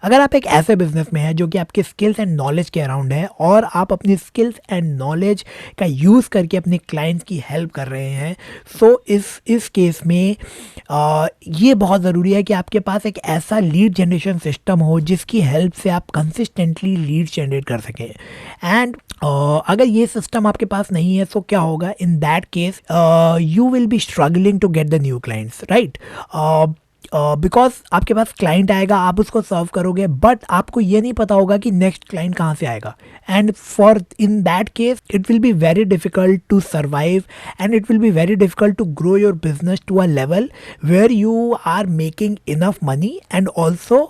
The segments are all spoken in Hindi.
अगर आप एक ऐसे बिजनेस में हैं जो कि आपके स्किल्स एंड नॉलेज के अराउंड है और आप अपनी स्किल्स एंड नॉलेज का यूज़ करके अपने क्लाइंट्स की हेल्प कर रहे हैं, सो इस केस में ये बहुत ज़रूरी है कि आपके पास एक ऐसा लीड जनरेशन सिस्टम हो जिसकी हेल्प से आप कंसिस्टेंटली लीड जनरेट कर सकें। एंड अगर ये सिस्टम आपके पास नहीं है तो क्या होगा, in that case you will be struggling to get the new clients, right? Because आपके पास क्लाइंट आएगा, आप उसको सर्व करोगे, बट आपको ये नहीं पता होगा कि नेक्स्ट क्लाइंट कहाँ से आएगा। And for in that case it will be very difficult to survive and it will be very difficult to grow your business to a level where you are making enough money, and also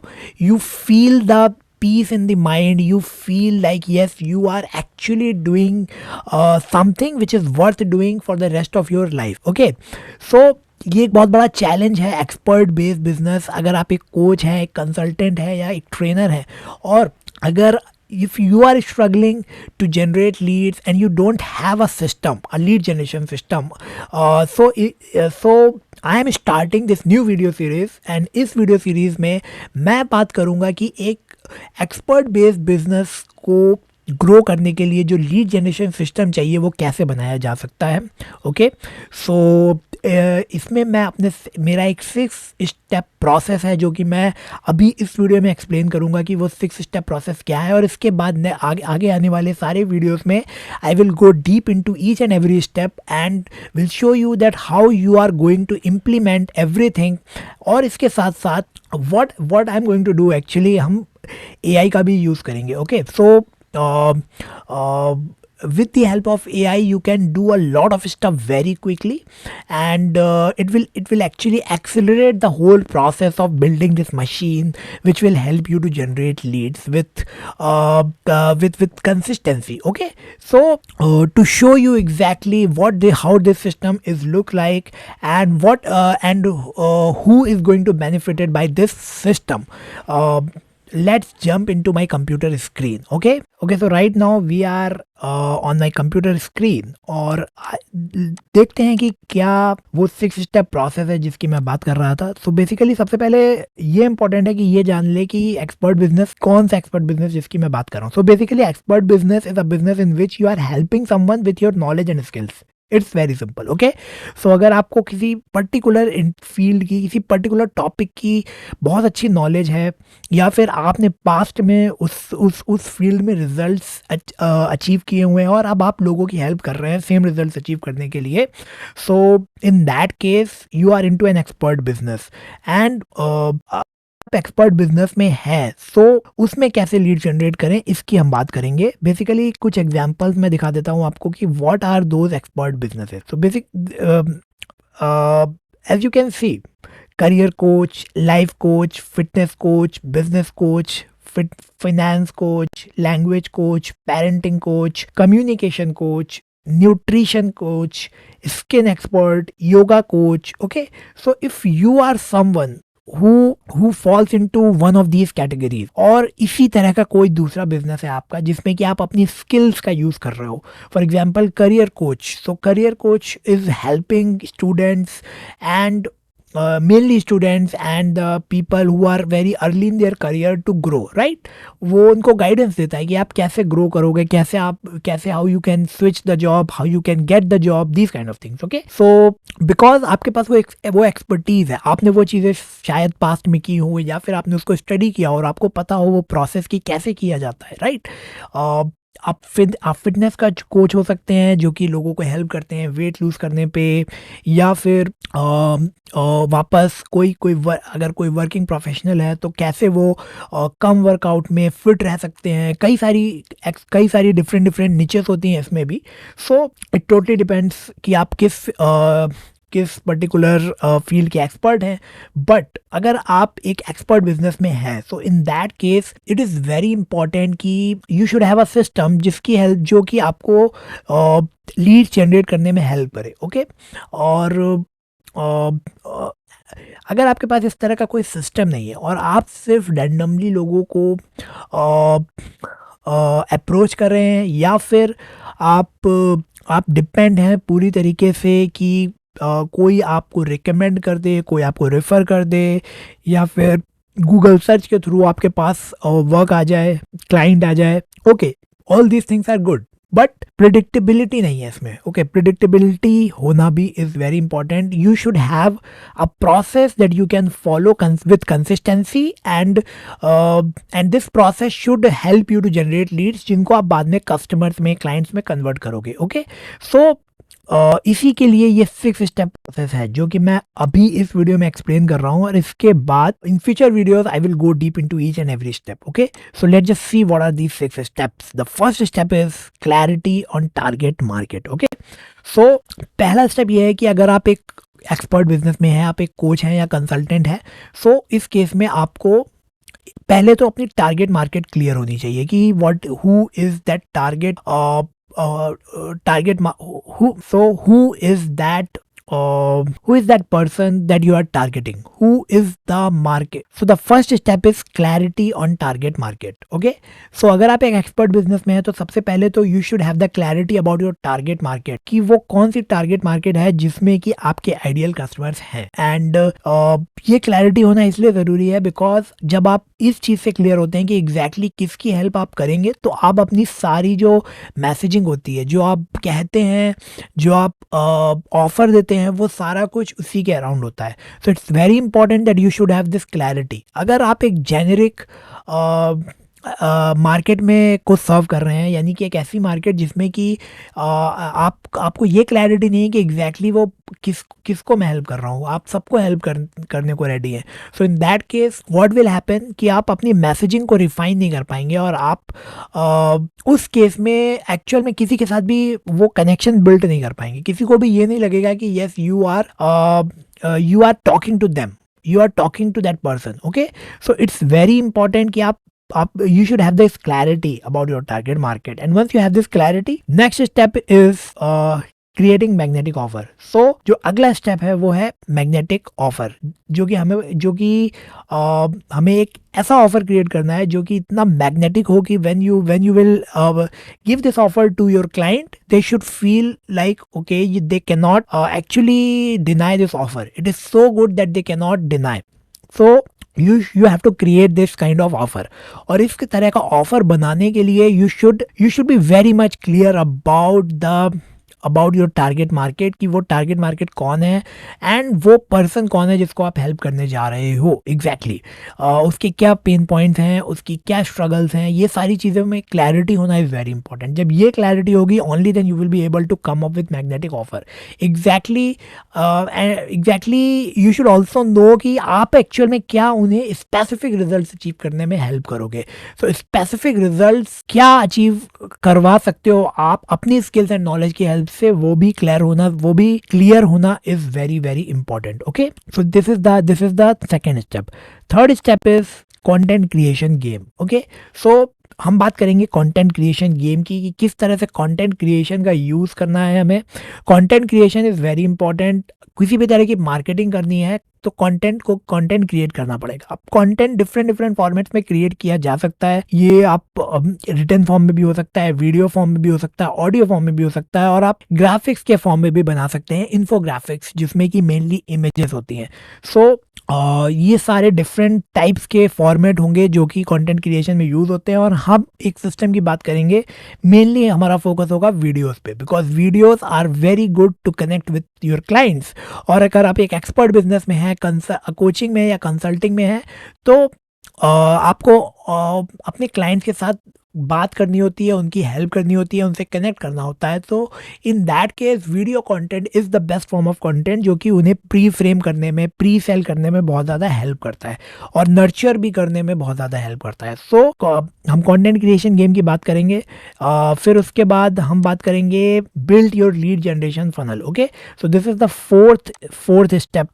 you feel the peace in the mind, you feel like yes, you are actually doing something which is worth doing for the rest of your life. Okay, so ये एक बहुत बड़ा चैलेंज है एक्सपर्ट बेस्ड बिजनेस। अगर आप एक कोच हैं, एक कंसल्टेंट है या एक ट्रेनर है, और अगर if you are struggling to generate leads and you don't have a system, a lead generation system, so I am starting this new video series, and इस video series में मैं बात करूँगा कि एक एक्सपर्ट बेस्ड बिजनेस को ग्रो करने के लिए जो लीड जनरेशन सिस्टम चाहिए वो कैसे बनाया जा सकता है। ओके, सो इसमें मैं मेरा एक 6 स्टेप प्रोसेस है जो कि मैं अभी इस वीडियो में एक्सप्लेन करूंगा कि वो 6 स्टेप प्रोसेस क्या है, और इसके बाद आगे आने वाले सारे वीडियोस में I will go deep into each and every step and will show you that how you are going to implement everything. और इसके साथ साथ what I am going to do, actually हम AI का भी यूज़ करेंगे। Okay, so with the help of AI you can do a lot of stuff very quickly, and it will actually accelerate the whole process of building this machine, which will help you to generate leads with consistency. Okay, so to show you exactly how this system is look like, and who is going to benefited by this system, let's jump into my computer screen. Okay, so right now we are on my computer screen, और देखते हैं कि क्या वो 6 स्टेप प्रोसेस है जिसकी मैं बात कर रहा था। सो बेसिकली सबसे पहले ये इंपॉर्टेंट है कि ये जान ले कि एक्सपर्ट बिजनेस, कौन सा एक्सपर्ट बिजनेस जिसकी मैं बात कर रहा हूँ। So basically expert business is a business in which you are helping someone with your knowledge and skills. It's very simple. Okay, so अगर आपको किसी पर्टिकुलर फील्ड की, किसी पर्टिकुलर टॉपिक की बहुत अच्छी नॉलेज है, या फिर आपने पास्ट में उस फील्ड में रिजल्ट्स अचीव किए हुए हैं और अब आप लोगों की हेल्प कर रहे हैं सेम रिजल्ट्स अचीव करने के लिए, so in that case you are into an expert business. And expert business में है, सो उसमें कैसे लीड जनरेट करें इसकी हम बात करेंगे। बेसिकली कुछ एग्जांपल्स मैं दिखा देता हूं आपको कि what are those expert businesses. So basic as you can see, career coach, life coach, fitness coach, business coach, finance coach, language coach, parenting coach, communication coach, nutrition coach, skin expert, yoga coach. Okay, so if you are someone who falls into one of these categories, और इसी तरह का कोई दूसरा बिजनेस है आपका जिसमें कि आप अपनी स्किल्स का यूज़ कर रहे हो, for example career coach. So career coach is helping students and mainly students and the people who are very early in their career to grow, right? वो उनको गाइडेंस देता है कि आप कैसे ग्रो करोगे, कैसे how you can switch the job, how you can get the job, these kind of things. Okay, so because आपके पास वो एक्सपर्टीज़ है, आपने वो चीज़ें शायद पास्ट में की हो या फिर आपने उसको स्टडी किया और आपको पता हो वो प्रोसेस की कैसे किया जाता है, राइट? आप फिटनेस का कोच हो सकते हैं जो कि लोगों को हेल्प करते हैं वेट लूज़ करने पे, या फिर वापस अगर कोई वर्किंग प्रोफेशनल है तो कैसे वो कम वर्कआउट में फिट रह सकते हैं। कई सारी डिफरेंट निचेस होती हैं इसमें भी। सो इट टोटली डिपेंड्स कि आप किस पर्टिकुलर फील्ड के एक्सपर्ट हैं। बट अगर आप एक एक्सपर्ट बिजनेस में हैं, so in that case it is very important कि you should have a system जिसकी हेल्प, जो कि आपको लीड जनरेट करने में हेल्प करे। ओके, और अगर आपके पास इस तरह का कोई सिस्टम नहीं है और आप सिर्फ रैंडमली लोगों को अप्रोच कर रहे हैं, या फिर आप डिपेंड हैं पूरी तरीके से कि कोई आपको रिकमेंड कर दे, कोई आपको रेफ़र कर दे, या फिर गूगल सर्च के थ्रू आपके पास वर्क आ जाए, क्लाइंट आ जाए, okay, all these things are good, but predictability नहीं है इसमें। ओके, प्रिडिक्टेबिलिटी होना भी is very important. You should have a process that you can follow with consistency, and this process should help you to generate leads जिनको आप बाद में कस्टमर्स में, क्लाइंट्स में कन्वर्ट करोगे। ओके, सो इसी के लिए ये 6 स्टेप प्रोसेस है जो कि मैं अभी इस वीडियो में एक्सप्लेन कर रहा हूँ, और इसके बाद in future videos I will go deep into each and every step. Okay, so let's just see what are these 6 steps. The first step is clarity on target market. Okay, so पहला स्टेप ये है कि अगर आप एक एक्सपर्ट बिजनेस में हैं, आप एक कोच हैं या कंसल्टेंट हैं, सो इस केस में आपको पहले तो अपनी टारगेट मार्केट क्लियर होनी चाहिए कि what, who is that target, who is that person that you are targeting, who is the market. So the first step is clarity on target market. Okay, so अगर आप एक एक्सपर्ट बिजनेस में हैं तो सबसे पहले तो you should have the clarity about your target market, कि वो कौन सी टारगेट मार्केट है जिसमें कि आपके आइडियल कस्टमर्स हैं। एंड ये क्लैरिटी होना इसलिए ज़रूरी है बिकॉज जब आप इस चीज़ से क्लियर होते हैं कि एग्जैक्टली किसकी हेल्प आप करेंगे, तो आप अपनी सारी जो मैसेजिंग होती है, जो आप कहते हैं, जो आप ऑफर देते हैं, वो सारा कुछ उसी के अराउंड होता है। सो it's very important that you should have this clarity. अगर आप एक जेनेरिक मार्केट में को सर्व कर रहे हैं, यानी कि एक ऐसी मार्केट जिसमें कि आपको ये क्लैरिटी नहीं है कि एग्जैक्टली वो किसको मैं हेल्प कर रहा हूँ, आप सबको हेल्प करने को रेडी हैं। So in that case what will happen कि आप अपनी मैसेजिंग को रिफाइन नहीं कर पाएंगे, और आप उस केस में एक्चुअल में किसी के साथ भी वो कनेक्शन बिल्ड नहीं कर पाएंगे। किसी को भी ये नहीं लगेगा कि yes you are talking to them, you are talking to that person. Okay, so it's very important कि आप you should have this clarity about your target market, and once you have this clarity, next step is creating magnetic offer. So जो अगला स्टेप है वो है मैग्नेटिक ऑफर, जो कि हमें एक ऐसा ऑफर क्रिएट करना है जो कि इतना मैग्नेटिक हो कि when you will give this offer to your client, they should feel like okay, they can not actually deny this offer, it is so good that they can not deny. So you have to create this kind of offer, और इस तरह का ऑफर बनाने के लिए you should be very much clear about your target market, कि वो टारगेट मार्केट कौन है एंड वो पर्सन कौन है जिसको आप हेल्प करने जा रहे हो एग्जैक्टली, उसके क्या पेन पॉइंट्स हैं, उसकी क्या स्ट्रगल्स हैं, ये सारी चीज़ों में क्लैरिटी होना इज़ वेरी इंपॉर्टेंट। जब ये क्लैरिटी होगी only then you will be able to come up with magnetic offer. Exactly you should also know कि आप एक्चुअल में क्या उन्हें स्पेसिफिक रिजल्ट अचीव करने में हेल्प करोगे। सो स्पेसिफिक रिजल्ट क्या अचीव करवा सकते हो आप अपनी स्किल्स एंड नॉलेज की हेल्प से, वो भी क्लियर होना is very very important. Okay, so this is the second step. Third step is content creation game. Okay, so हम बात करेंगे कंटेंट क्रिएशन गेम की, कि किस तरह से कंटेंट क्रिएशन का यूज़ करना है हमें। Content creation is very important. किसी भी तरह की मार्केटिंग करनी है तो कंटेंट क्रिएट करना पड़ेगा। अब कंटेंट डिफरेंट फॉर्मेट्स में क्रिएट किया जा सकता है। ये आप रिटन फॉर्म में भी हो सकता है, वीडियो फॉर्म में भी हो सकता है, ऑडियो फॉर्म में भी हो सकता है, और आप ग्राफिक्स के फॉर्म में भी बना सकते हैं, इन्फोग्राफिक्स, जिसमें कि मेनली इमेजेस होती हैं। सो ये सारे डिफरेंट टाइप्स के फॉर्मेट होंगे जो कि कंटेंट क्रिएशन में यूज़ होते हैं, और हम एक सिस्टम की बात करेंगे, मेनली हमारा फोकस होगा वीडियोस पे, because videos are very good to connect with your clients. और अगर आप एक एक्सपर्ट बिजनेस में हैं, कोचिंग में या कंसल्टिंग में है, तो आपको अपने क्लाइंट्स के साथ बात करनी होती है, उनकी हेल्प करनी होती है, उनसे कनेक्ट करना होता है। तो इन that case video content is the best form of content, जो कि उन्हें प्री फ्रेम करने में, प्री सेल करने में बहुत ज़्यादा हेल्प करता है, और नर्चर भी करने में बहुत ज़्यादा हेल्प करता है। सो हम कंटेंट क्रिएशन गेम की बात करेंगे, फिर उसके बाद हम बात करेंगे build your lead generation funnel. Okay, so this is the fourth step.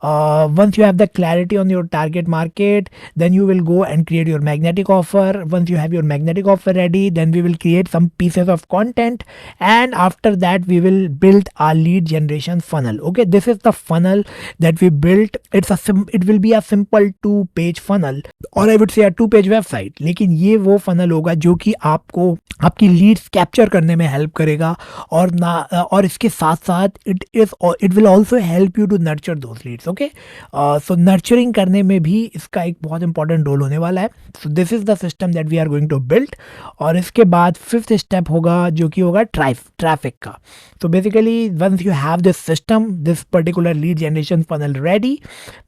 Once you have the clarity on your target market, then you will go and create your magnetic offer. Once you have your magnetic offer ready, then we will create some pieces of content, and after that we will build our lead generation funnel. Okay, this is the funnel that we built. It will be a simple 2-page funnel, और I would say 2-page website, लेकिन ये वो फनल होगा जो कि आपको आपकी लीड्स कैप्चर करने में हेल्प करेगा, और इसके साथ साथ it will also help you to nurture those leads. Okay, so nurturing करने में भी इसका एक बहुत इंपॉर्टेंट रोल होने वाला है. So this is the system that we are going to build. और इसके बाद 5th स्टेप होगा जो कि होगा ट्रैफिक का. So basically, once you have this system, this particular lead generation funnel ready,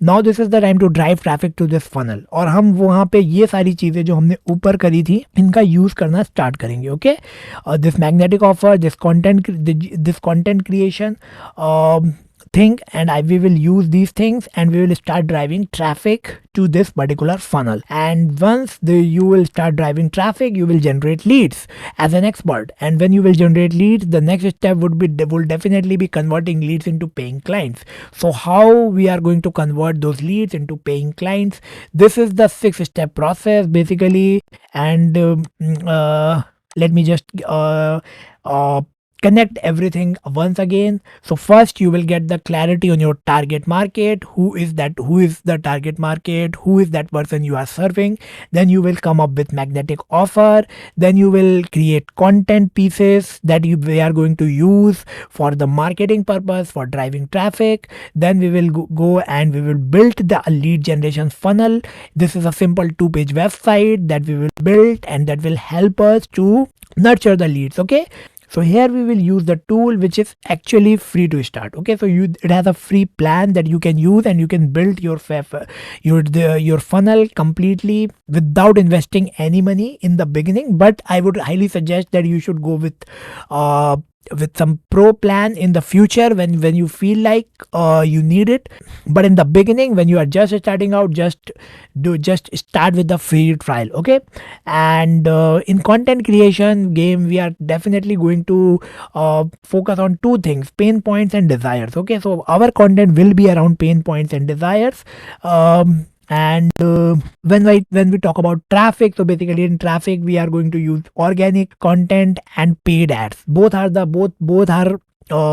now this is the time to drive traffic to this funnel. और हम वहाँ पे ये सारी चीज़ें जो हमने ऊपर करी थी इनका यूज़ करना स्टार्ट करेंगे. Okay, this magnetic offer, this content creation thing, and we will use these things and we will start driving traffic to this particular funnel. And once you will start driving traffic, you will generate leads as an expert. And when you will generate leads, the next step will definitely be converting leads into paying clients. So how we are going to convert those leads into paying clients? This is the 6-step process basically. And let me just connect everything once again. So first you will get the clarity on your target market. Who is the target market? Who is that person you are serving? Then you will come up with magnetic offer. Then you will create content pieces that we are going to use for the marketing purpose, for driving traffic. Then we will go and we will build the lead generation funnel. This is a simple 2-page website that we will build and that will help us to nurture the leads. Okay, so here we will use the tool which is actually free to start. Okay, so it has a free plan that you can use, and you can build your funnel completely without investing any money in the beginning. But I would highly suggest that you should go with some pro plan in the future when you feel like you need it. But in the beginning, when you are just starting out, just start with the free trial. Okay, and in content creation game, we are definitely going to focus on 2 things: pain points and desires. Okay, so our content will be around pain points and desires. And when we talk about traffic, so basically in traffic we are going to use organic content and paid ads. Both are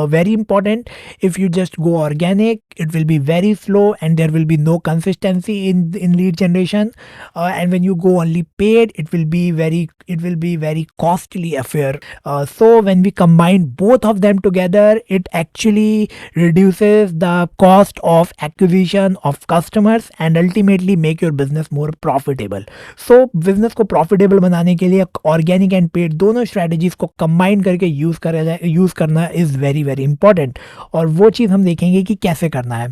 very important. If you just go organic, it will be very slow and there will be no consistency in lead generation. And when you go only paid, it will be very costly affair. So when we combine both of them together, it actually reduces the cost of acquisition of customers and ultimately make your business more profitable. So business को profitable बनाने के लिए organic and paid दोनों strategies को combine करके यूज़ करना is वेरी वेरी इंपॉर्टेंट. और वो चीज़ हम देखेंगे कि कैसे करना है.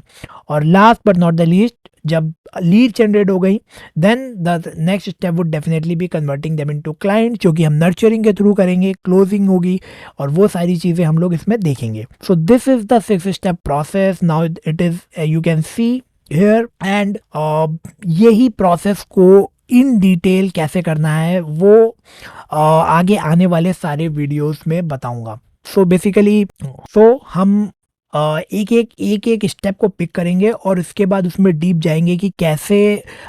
और last but not the least, जब लीड जनरेट हो गई, then the next step would definitely be converting them into client, जो कि हम नर्चरिंग के थ्रू करेंगे, क्लोजिंग होगी और वो सारी चीज़ें हम लोग इसमें देखेंगे. सो this is the 6-step process. Now it is you can see here. And यही प्रोसेस को इन डिटेल कैसे करना है वो आगे आने वाले सारे वीडियोस में बताऊंगा. सो बेसिकली हम एक स्टेप को पिक करेंगे और उसके बाद उसमें डीप जाएंगे कि कैसे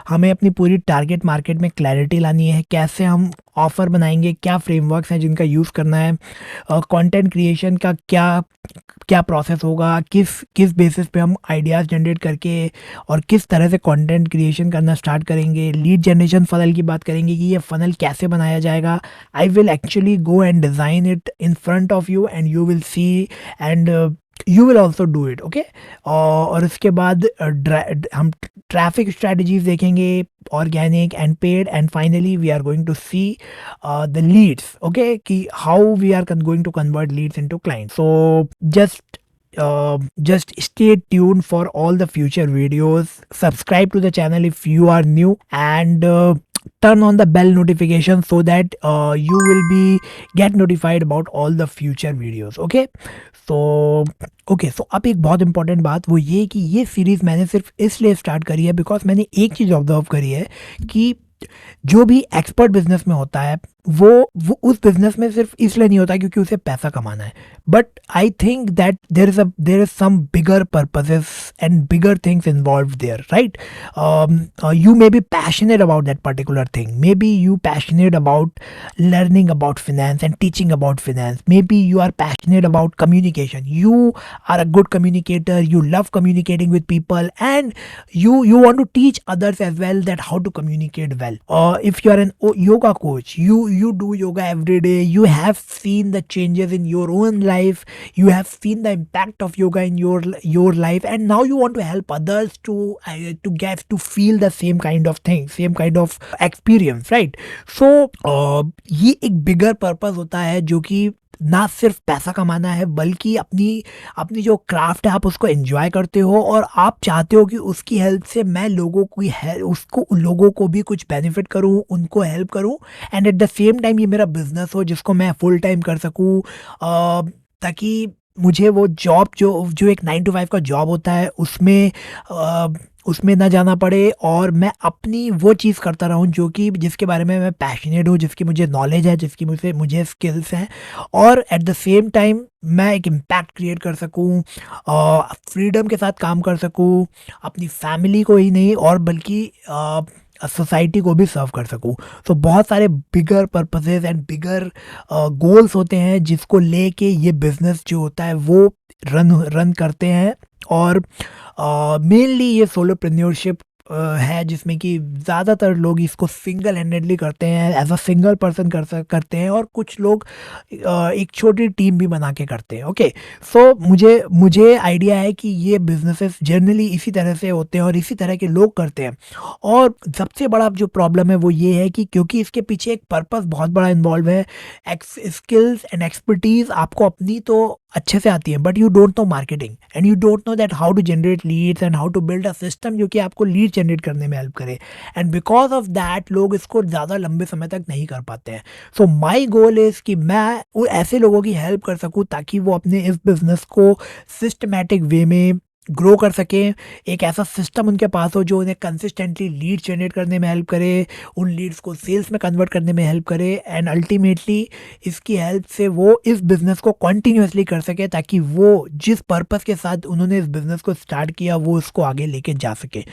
हमें अपनी पूरी टारगेट मार्केट में क्लैरिटी लानी है, कैसे हम ऑफ़र बनाएंगे, क्या फ्रेमवर्क्स हैं जिनका यूज़ करना है, कंटेंट क्रिएशन का क्या प्रोसेस होगा, किस बेसिस पे हम आइडियाज़ जनरेट करके और किस तरह से कंटेंट क्रिएशन करना स्टार्ट करेंगे. लीड जनरेशन फनल की बात करेंगे कि ये फनल कैसे बनाया जाएगा. I will actually go and design it in front of you and you will see and you will also do it. Okay, और उसके बाद हम ट्रैफिक स्ट्रैटेजीज देखेंगे, organic and paid, and finally we are going to see the leads. Okay, कि how we are going to convert Leeds into clients. So just stay tuned for all the future videos. Subscribe to the channel if you are new, and turn on the bell notification so that you will get notified about all the future videos. So अब एक बहुत इंपॉर्टेंट बात वो ये कि ये सीरीज़ मैंने सिर्फ इसलिए स्टार्ट करी है बिकॉज मैंने एक चीज़ ऑब्जर्व करी है कि जो भी एक्सपर्ट बिजनेस में होता है वो उस बिजनेस में सिर्फ इसलिए नहीं होता क्योंकि उसे पैसा कमाना है, but I think that there is some bigger purposes and bigger things involve there, right? You may be passionate about that particular thing. Maybe you passionate about learning about finance and teaching about finance. Maybe you are passionate about communication. You are a good communicator. You love communicating with people, and you want to teach others as well that how to communicate well. If you are an yoga coach, you do yoga every day. You have seen the changes in your own life. You have seen the impact of yoga in your life, and now you want to help others to get to feel the same kind of thing, same kind of experience, right? So ये एक बिगर पर्पस होता है जो कि ना सिर्फ पैसा कमाना है, बल्कि अपनी अपनी जो क्राफ्ट है आप उसको एंजॉय करते हो और आप चाहते हो कि उसकी हेल्प से मैं लोगों की उसको लोगों को भी कुछ बेनिफिट करूं, उनको हेल्प करूं, and at the same time ये मेरा बिजनेस हो जिसको मैं फुल टाइम कर सकूं, ताकि मुझे वो जॉब जो जो एक 9 to 5 का जॉब होता है उसमें ना जाना पड़े, और मैं अपनी वो चीज़ करता रहूँ जो कि जिसके बारे में मैं पैशनेट हूँ, जिसकी मुझे नॉलेज है, जिसकी मुझे स्किल्स हैं, और एट द सेम टाइम मैं एक इम्पैक्ट क्रिएट कर सकूँ, फ्रीडम के साथ काम कर सकूँ, अपनी फैमिली को ही नहीं और बल्कि सोसाइटी को भी सर्व कर सकूँ। तो बहुत सारे बिगर पर्पसेस एंड बिगर गोल्स होते हैं जिसको लेके ये बिज़नेस जो होता है वो रन करते हैं, और मेनली ये सोलोप्रेन्योरशिप है जिसमें कि ज़्यादातर लोग इसको सिंगल हैंडेडली करते हैं, एज अ सिंगल पर्सन करते हैं, और कुछ लोग एक छोटी टीम भी बना के करते हैं। ओके, सो मुझे आइडिया है कि ये बिजनेसेस जनरली इसी तरह से होते हैं और इसी तरह के लोग करते हैं, और सबसे बड़ा जो प्रॉब्लम है वो ये है कि क्योंकि इसके पीछे एक पर्पस बहुत बड़ा इन्वॉल्व है, स्किल्स एंड एक्सपर्टीज आपको अपनी तो अच्छे से आती है, but you don't know marketing and you don't know that how to generate leads and how to build a system जो कि आपको लीड जनरेट करने में हेल्प करे, एंड बिकॉज ऑफ दैट लोग इसको ज़्यादा लंबे समय तक नहीं कर पाते हैं। सो माई गोल इज़ कि मैं वो ऐसे लोगों की हेल्प कर सकूँ ताकि वो अपने इस बिज़नेस को सिस्टमैटिक वे में ग्रो कर सकें, एक ऐसा सिस्टम उनके पास हो जो उन्हें कंसिस्टेंटली लीड जनरेट करने में हेल्प करे, उन लीड्स को सेल्स में कन्वर्ट करने में हेल्प करे, एंड अल्टीमेटली इसकी हेल्प से वो इस बिज़नेस को कंटिन्यूअसली कर सके ताकि वो जिस पर्पस के साथ उन्होंने इस बिज़नेस को स्टार्ट किया वो उसको आगे लेके जा सके।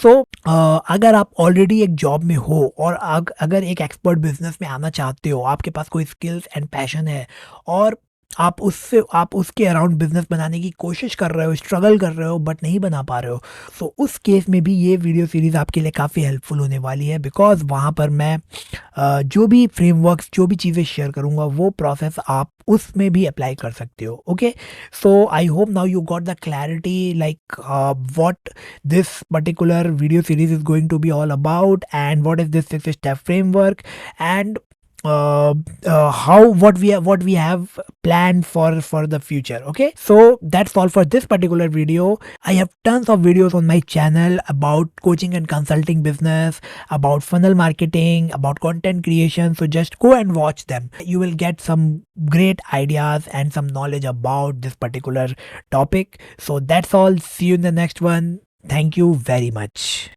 सो अगर आप ऑलरेडी एक जॉब में हो और अगर एक एक्सपर्ट बिज़नेस में आना चाहते हो, आपके पास कोई स्किल्स एंड पैशन है और आप उसके अराउंड बिजनेस बनाने की कोशिश कर रहे हो, स्ट्रगल कर रहे हो बट नहीं बना पा रहे हो, सो उस केस में भी ये वीडियो सीरीज़ आपके लिए काफ़ी हेल्पफुल होने वाली है, बिकॉज वहाँ पर मैं जो भी फ्रेमवर्क्स जो भी चीज़ें शेयर करूँगा वो प्रोसेस आप उसमें भी अप्लाई कर सकते हो। Okay, so I hope now you got the clarity like what this particular video series is going to be all about, and what is this 6 step framework, and what we have planned for the future. Okay, so that's all for this particular video. I have tons of videos on my channel about coaching and consulting business, about funnel marketing, about content creation, so just go and watch them. You will get some great ideas and some knowledge about this particular topic. So that's all, see you in the next one. Thank you very much.